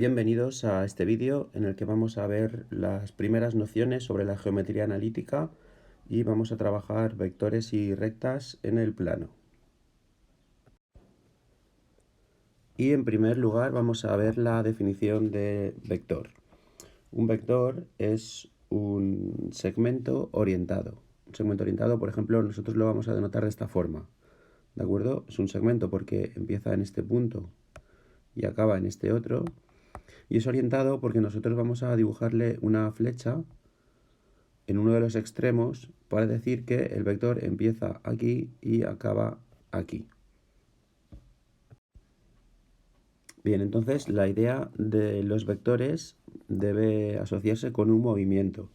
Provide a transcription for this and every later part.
Bienvenidos a este vídeo en el que vamos a ver las primeras nociones sobre la geometría analítica y vamos a trabajar vectores y rectas en el plano. Y en primer lugar vamos a ver la definición de vector. Un vector es un segmento orientado. Un segmento orientado, por ejemplo, nosotros lo vamos a denotar de esta forma. ¿De acuerdo? Es un segmento porque empieza en este punto y acaba en este otro. Y es orientado porque nosotros vamos a dibujarle una flecha en uno de los extremos para decir que el vector empieza aquí y acaba aquí. Bien, entonces la idea de los vectores debe asociarse con un movimiento.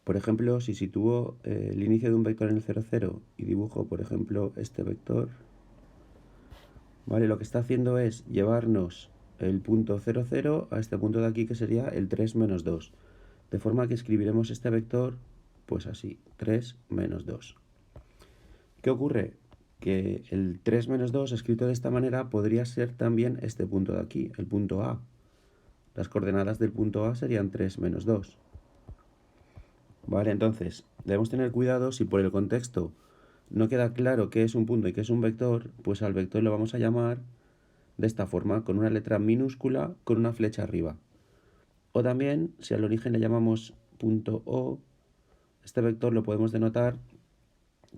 Por ejemplo, si sitúo el inicio de un vector en el 0, 0 y dibujo, por ejemplo, este vector, ¿vale? Lo que está haciendo es llevarnos el punto 0, 0 a este punto de aquí que sería el 3 menos 2. De forma que escribiremos este vector pues así, 3 menos 2. ¿Qué ocurre? Que el 3 menos 2 escrito de esta manera podría ser también este punto de aquí, el punto A. Las coordenadas del punto A serían 3 menos 2. Vale, entonces debemos tener cuidado si por el contexto no queda claro qué es un punto y qué es un vector, pues al vector lo vamos a llamar de esta forma, con una letra minúscula con una flecha arriba. O también, si al origen le llamamos punto O, este vector lo podemos denotar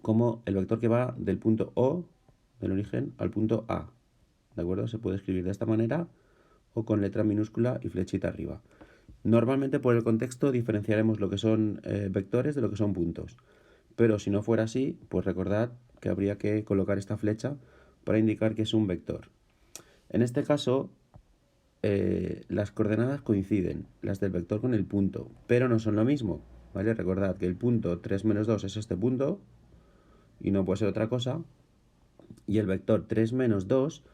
como el vector que va del punto O, del origen, al punto A. ¿De acuerdo? Se puede escribir de esta manera o con letra minúscula y flechita arriba. Normalmente por el contexto diferenciaremos lo que son vectores de lo que son puntos. Pero si no fuera así, pues recordad que habría que colocar esta flecha para indicar que es un vector. En este caso, las coordenadas coinciden, las del vector con el punto, pero no son lo mismo. ¿Vale? Recordad que el punto 3 menos 2 es este punto, y no puede ser otra cosa, y el vector 3 menos 2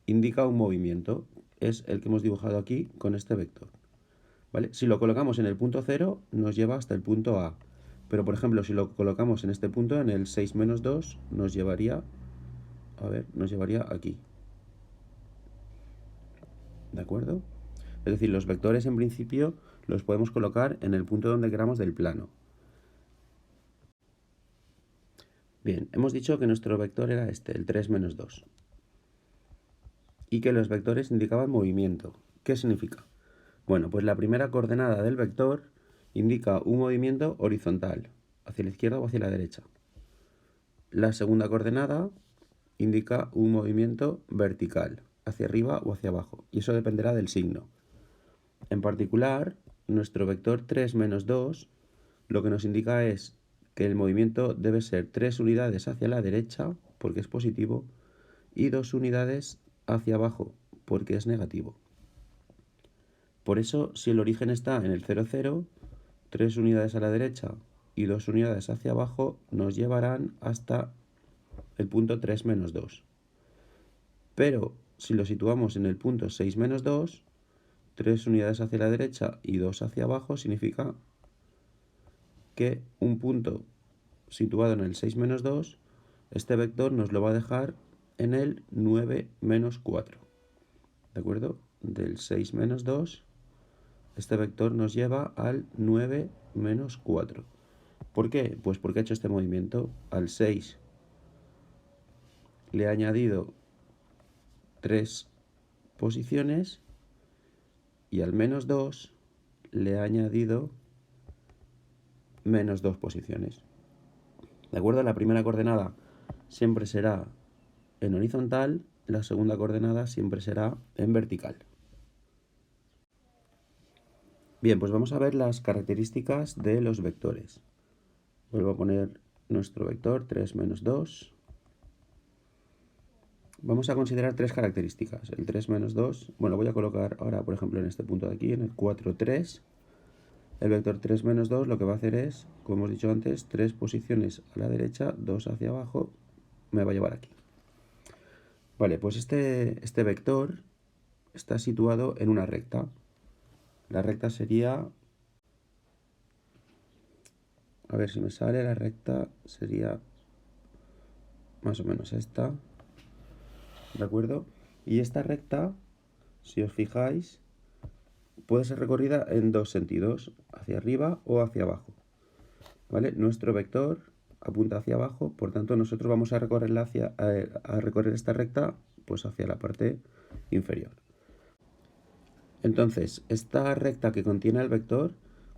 indica un movimiento, es el que hemos dibujado aquí con este vector. ¿Vale? Si lo colocamos en el punto 0 nos lleva hasta el punto A, pero por ejemplo si lo colocamos en este punto, en el 6 menos 2, nos llevaría, nos llevaría aquí. ¿De acuerdo? Es decir, los vectores en principio los podemos colocar en el punto donde queramos del plano. Bien, hemos dicho que nuestro vector era este, el 3 menos 2. Y que los vectores indicaban movimiento. ¿Qué significa? Bueno, pues la primera coordenada del vector indica un movimiento horizontal, hacia la izquierda o hacia la derecha. La segunda coordenada indica un movimiento vertical, hacia arriba o hacia abajo, y eso dependerá del signo. En particular, nuestro vector 3 menos 2 lo que nos indica es que el movimiento debe ser 3 unidades hacia la derecha, porque es positivo, y 2 unidades hacia abajo, porque es negativo. Por eso, si el origen está en el 0, 0, 3 unidades a la derecha y 2 unidades hacia abajo nos llevarán hasta el punto 3 menos 2. Pero si lo situamos en el punto 6 menos 2, 3 unidades hacia la derecha y 2 hacia abajo significa que un punto situado en el 6 menos 2, este vector nos lo va a dejar en el 9 menos 4. ¿De acuerdo? Del 6 menos 2, este vector nos lleva al 9 menos 4. ¿Por qué? Pues porque ha hecho este movimiento. Al 6 le ha añadido 3 posiciones y al menos 2 le ha añadido menos 2 posiciones. ¿De acuerdo? La primera coordenada siempre será en horizontal, la segunda coordenada siempre será en vertical. Bien, pues vamos a ver las características de los vectores. Vuelvo a poner nuestro vector 3 menos 2. Vamos a considerar tres características. El 3 menos 2, bueno, voy a colocar ahora, por ejemplo, en este punto de aquí, en el 4, 3. El vector 3 menos 2 lo que va a hacer es, como hemos dicho antes, 3 posiciones a la derecha, 2 hacia abajo, me va a llevar aquí. Vale, pues este vector está situado en una recta. La recta sería, a ver si me sale, la recta sería más o menos esta, ¿de acuerdo? Y esta recta, si os fijáis, puede ser recorrida en dos sentidos, hacia arriba o hacia abajo. ¿Vale? Nuestro vector apunta hacia abajo, por tanto nosotros vamos a recorrer esta recta pues hacia la parte inferior. Entonces, esta recta que contiene el vector,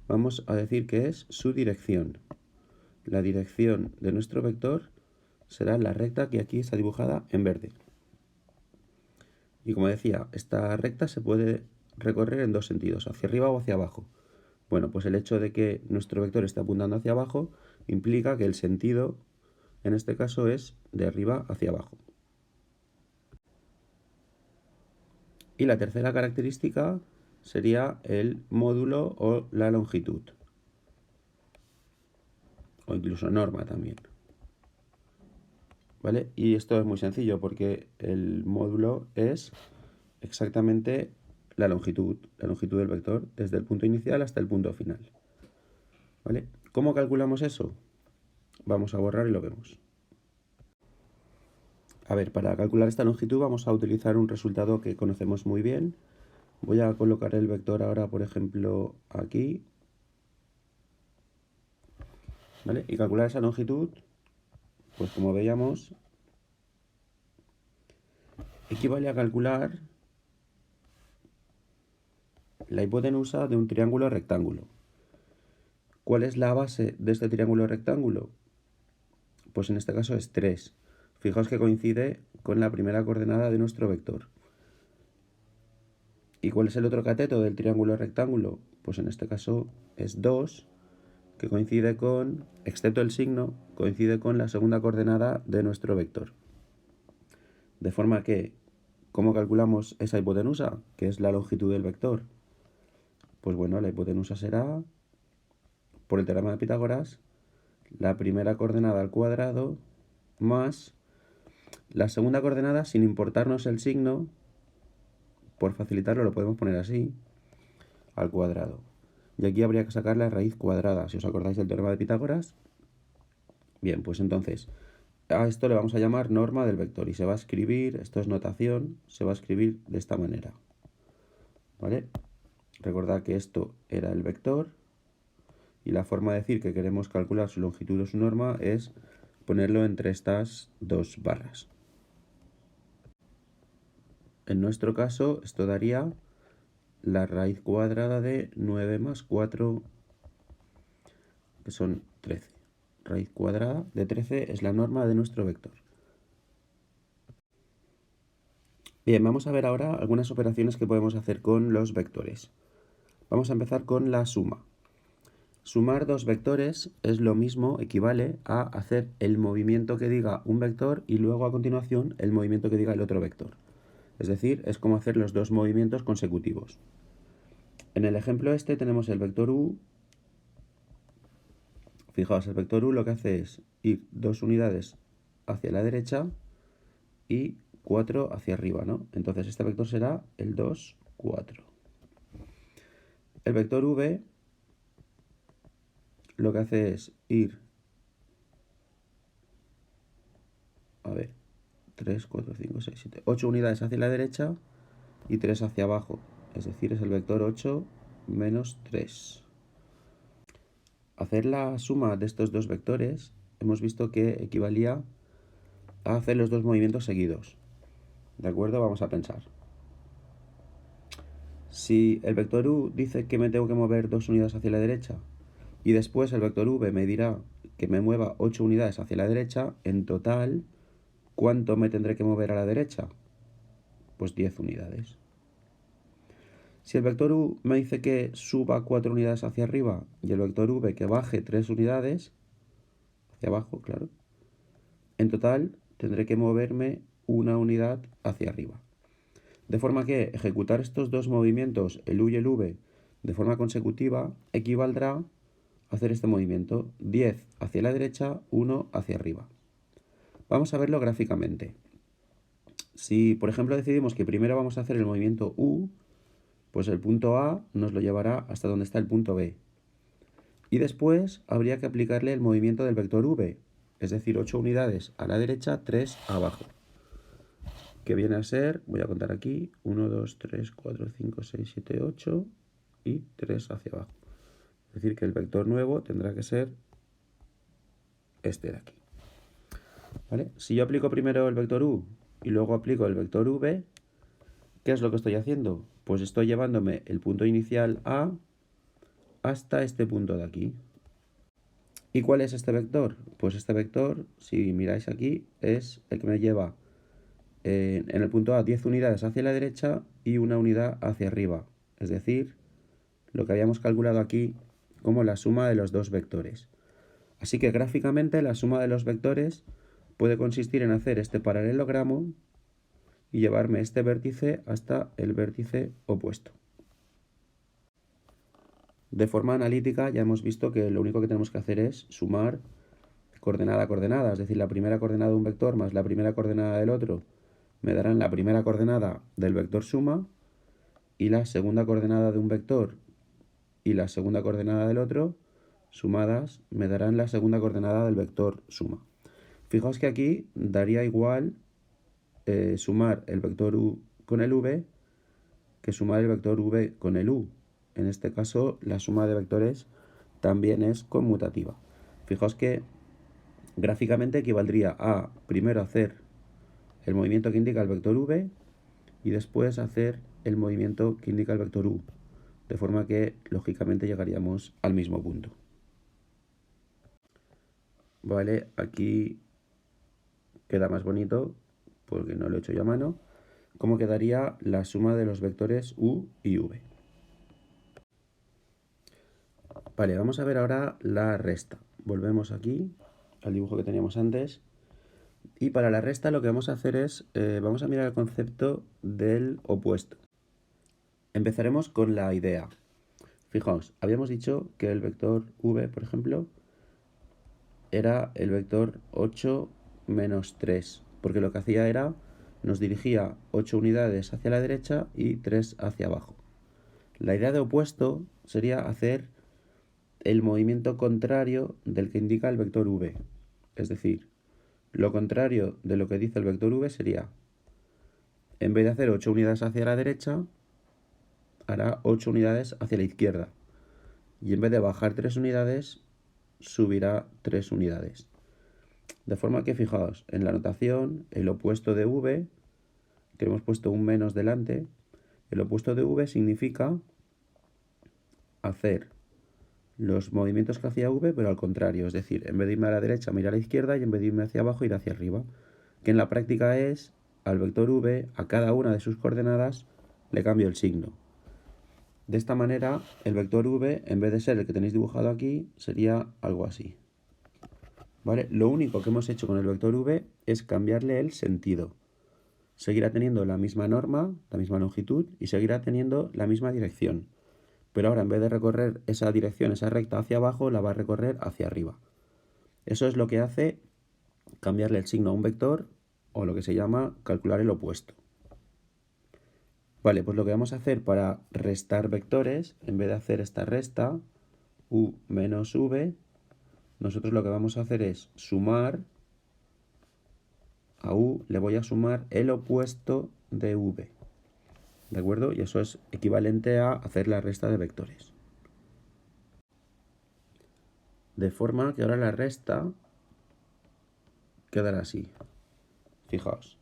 vamos a decir que es su dirección. La dirección de nuestro vector será la recta que aquí está dibujada en verde. Y como decía, esta recta se puede recorrer en dos sentidos, hacia arriba o hacia abajo. Bueno, pues el hecho de que nuestro vector esté apuntando hacia abajo implica que el sentido, en este caso, es de arriba hacia abajo. Y la tercera característica sería el módulo o la longitud. O incluso norma también. ¿Vale? Y esto es muy sencillo porque el módulo es exactamente la longitud del vector desde el punto inicial hasta el punto final. ¿Vale? ¿Cómo calculamos eso? Vamos a borrar y lo vemos. A ver, para calcular esta longitud vamos a utilizar un resultado que conocemos muy bien. Voy a colocar el vector ahora, por ejemplo, aquí. ¿Vale? Y calcular esa longitud, pues como veíamos, equivale a calcular la hipotenusa de un triángulo rectángulo. ¿Cuál es la base de este triángulo rectángulo? Pues en este caso es 3. Fijaos que coincide con la primera coordenada de nuestro vector. ¿Y cuál es el otro cateto del triángulo rectángulo? Pues en este caso es 2, que coincide con, excepto el signo, coincide con la segunda coordenada de nuestro vector. De forma que, ¿cómo calculamos esa hipotenusa? Que es la longitud del vector. Pues bueno, la hipotenusa será, por el teorema de Pitágoras, la primera coordenada al cuadrado más la segunda coordenada, sin importarnos el signo, por facilitarlo lo podemos poner así, al cuadrado. Y aquí habría que sacar la raíz cuadrada, si os acordáis del teorema de Pitágoras. Bien, pues entonces, a esto le vamos a llamar norma del vector y se va a escribir, esto es notación, se va a escribir de esta manera. ¿Vale? Recordad que esto era el vector y la forma de decir que queremos calcular su longitud o su norma es ponerlo entre estas dos barras. En nuestro caso, esto daría la raíz cuadrada de 9 más 4, que son 13. Raíz cuadrada de 13 es la norma de nuestro vector. Bien, vamos a ver ahora algunas operaciones que podemos hacer con los vectores. Vamos a empezar con la suma. Sumar dos vectores es lo mismo, equivale a hacer el movimiento que diga un vector y luego a continuación el movimiento que diga el otro vector. Es decir, es como hacer los dos movimientos consecutivos. En el ejemplo este tenemos el vector u. Fijaos, el vector u lo que hace es ir 2 unidades hacia la derecha y 4 hacia arriba, ¿no? Entonces este vector será el 2, 4. El vector v lo que hace es ir, a ver, 3, 4, 5, 6, 7, 8 unidades hacia la derecha y 3 hacia abajo. Es decir, es el vector 8 menos 3. Hacer la suma de estos dos vectores hemos visto que equivalía a hacer los dos movimientos seguidos. ¿De acuerdo? Vamos a pensar. Si el vector u dice que me tengo que mover 2 unidades hacia la derecha y después el vector v me dirá que me mueva 8 unidades hacia la derecha, en total, ¿cuánto me tendré que mover a la derecha? Pues 10 unidades. Si el vector u me dice que suba 4 unidades hacia arriba y el vector v que baje 3 unidades, hacia abajo, claro, en total tendré que moverme una unidad hacia arriba. De forma que ejecutar estos dos movimientos, el u y el v, de forma consecutiva, equivaldrá a hacer este movimiento, 10 hacia la derecha, 1 hacia arriba. Vamos a verlo gráficamente. Si, por ejemplo, decidimos que primero vamos a hacer el movimiento u, pues el punto A nos lo llevará hasta donde está el punto B. Y después habría que aplicarle el movimiento del vector v, es decir, 8 unidades a la derecha, 3 abajo. Que viene a ser, voy a contar aquí, 1, 2, 3, 4, 5, 6, 7, 8. y 3 hacia abajo. Es decir, que el vector nuevo tendrá que ser este de aquí. ¿Vale? Si yo aplico primero el vector u y luego aplico el vector v, ¿qué es lo que estoy haciendo? Pues estoy llevándome el punto inicial A hasta este punto de aquí. ¿Y cuál es este vector? Pues este vector, si miráis aquí, es el que me lleva en el punto A 10 unidades hacia la derecha y una unidad hacia arriba. Es decir, lo que habíamos calculado aquí como la suma de los dos vectores. Así que gráficamente la suma de los vectores puede consistir en hacer este paralelogramo y llevarme este vértice hasta el vértice opuesto. De forma analítica ya hemos visto que lo único que tenemos que hacer es sumar coordenada a coordenada, es decir, la primera coordenada de un vector más la primera coordenada del otro me darán la primera coordenada del vector suma y la segunda coordenada de un vector y la segunda coordenada del otro sumadas me darán la segunda coordenada del vector suma. Fijaos que aquí daría igual sumar el vector u con el v que sumar el vector v con el u. En este caso la suma de vectores también es conmutativa. Fijaos que gráficamente equivaldría a primero hacer el movimiento que indica el vector v y después hacer el movimiento que indica el vector u, de forma que lógicamente llegaríamos al mismo punto. Vale, aquí queda más bonito porque no lo he hecho yo a mano. ¿Cómo quedaría la suma de los vectores u y v? Vale, vamos a ver ahora la resta. Volvemos aquí al dibujo que teníamos antes. Y para la resta lo que vamos a hacer es, vamos a mirar el concepto del opuesto. Empezaremos con la idea. Fijaos, habíamos dicho que el vector v, por ejemplo, era el vector 8 menos 3, porque lo que hacía era, nos dirigía 8 unidades hacia la derecha y 3 hacia abajo. La idea de opuesto sería hacer el movimiento contrario del que indica el vector v. Es decir, lo contrario de lo que dice el vector v sería, en vez de hacer 8 unidades hacia la derecha, hará 8 unidades hacia la izquierda. Y en vez de bajar 3 unidades, subirá 3 unidades. De forma que, fijaos, en la notación, el opuesto de v, que hemos puesto un menos delante, el opuesto de v significa hacer los movimientos que hacía v, pero al contrario. Es decir, en vez de irme a la derecha, me iré a la izquierda, y en vez de irme hacia abajo, ir hacia arriba. Que en la práctica es, al vector v, a cada una de sus coordenadas, le cambio el signo. De esta manera, el vector v, en vez de ser el que tenéis dibujado aquí, sería algo así. ¿Vale? Lo único que hemos hecho con el vector v es cambiarle el sentido. Seguirá teniendo la misma norma, la misma longitud, y seguirá teniendo la misma dirección. Pero ahora, en vez de recorrer esa dirección, esa recta hacia abajo, la va a recorrer hacia arriba. Eso es lo que hace cambiarle el signo a un vector, o lo que se llama calcular el opuesto. Vale, pues lo que vamos a hacer para restar vectores, en vez de hacer esta resta, u menos v, nosotros lo que vamos a hacer es sumar, a u le voy a sumar el opuesto de v. ¿De acuerdo? Y eso es equivalente a hacer la resta de vectores. De forma que ahora la resta quedará así. Fijaos.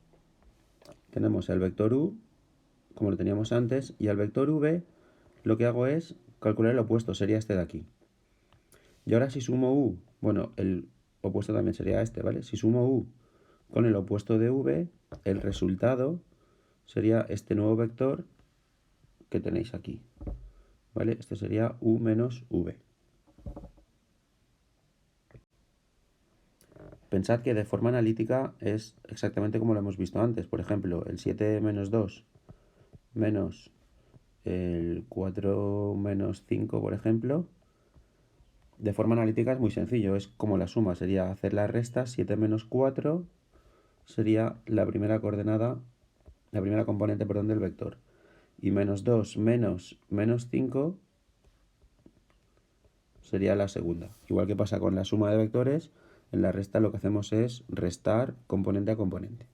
Tenemos el vector u, como lo teníamos antes, y al vector v lo que hago es calcular el opuesto, sería este de aquí. Y ahora si sumo u, bueno, el opuesto también sería este, ¿vale? Si sumo u con el opuesto de v, el resultado sería este nuevo vector que tenéis aquí, ¿vale? Este sería u menos v. Pensad que de forma analítica es exactamente como lo hemos visto antes. Por ejemplo, el 7 menos 2 menos el 4 menos 5, por ejemplo. De forma analítica es muy sencillo. Es como la suma. Sería hacer la resta. 7 menos 4 sería la primera coordenada, la primera componente, perdón, del vector. Y menos 2 menos 5 sería la segunda. Igual que pasa con la suma de vectores, en la resta lo que hacemos es restar componente a componente.